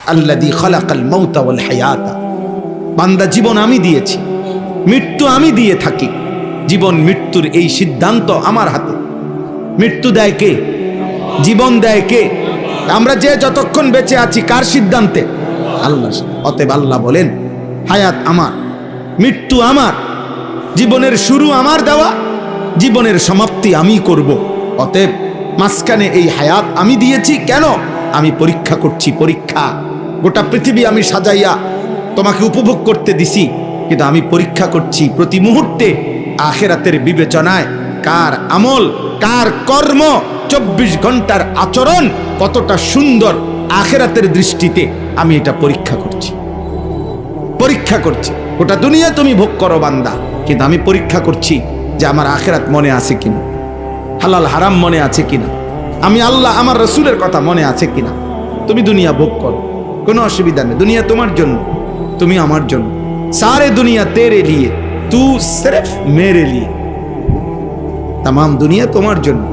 আল্লাযী খালাকাল মাউতা ওয়াল হায়াতা। বান্দা, জীবন আমি দিয়েছি, মৃত্যু আমি দিয়ে থাকি। জীবন মৃত্যুর এই সিদ্ধান্ত আমার হাতে। মৃত্যু দেয় কে? জীবন দেয় কে? আমরা যে যতক্ষণ বেঁচে আছি কার সিদ্ধান্তে? আল্লাহ। অতএব আল্লাহ বলেন, হায়াত আমার, মৃত্যু আমার, জীবনের শুরু আমার দেওয়া, জীবনের সমাপ্তি আমি করব। অতএব মাঝখানে এই হায়াত আমি দিয়েছি কেন? আমি পরীক্ষা করছি। পরীক্ষা। গোটা পৃথিবী আমি সাজাইয়া তোমাকে উপভোগ করতে দিছি, কিন্তু আমি পরীক্ষা করছি প্রতি মুহূর্তে আখিরাতের বিবেচনায় কার আমল, কার কর্ম, 24 ঘন্টার আচরণ কতটা সুন্দর আখিরাতের দৃষ্টিতে আমি এটা পরীক্ষা করছি। পরীক্ষা করছি। গোটা দুনিয়া তুমি ভোগ করো বান্দা, কিন্তু আমি পরীক্ষা করছি যে আমার আখিরাত মনে আছে কিনা, হালাল হারাম মনে আছে কিনা, আমি আল্লাহ আমার রসুলের কথা মনে আছে কিনা। তুমি দুনিয়া ভোগ করো, কোনো অসুবিধা নেই। দুনিয়া তোমার জন্য, তুমি আমার জন্য। सारे दुनिया तेरे लिए, तू सिर्फ मेरे लिए। तमाम दुनिया तुम्हारे जन्म।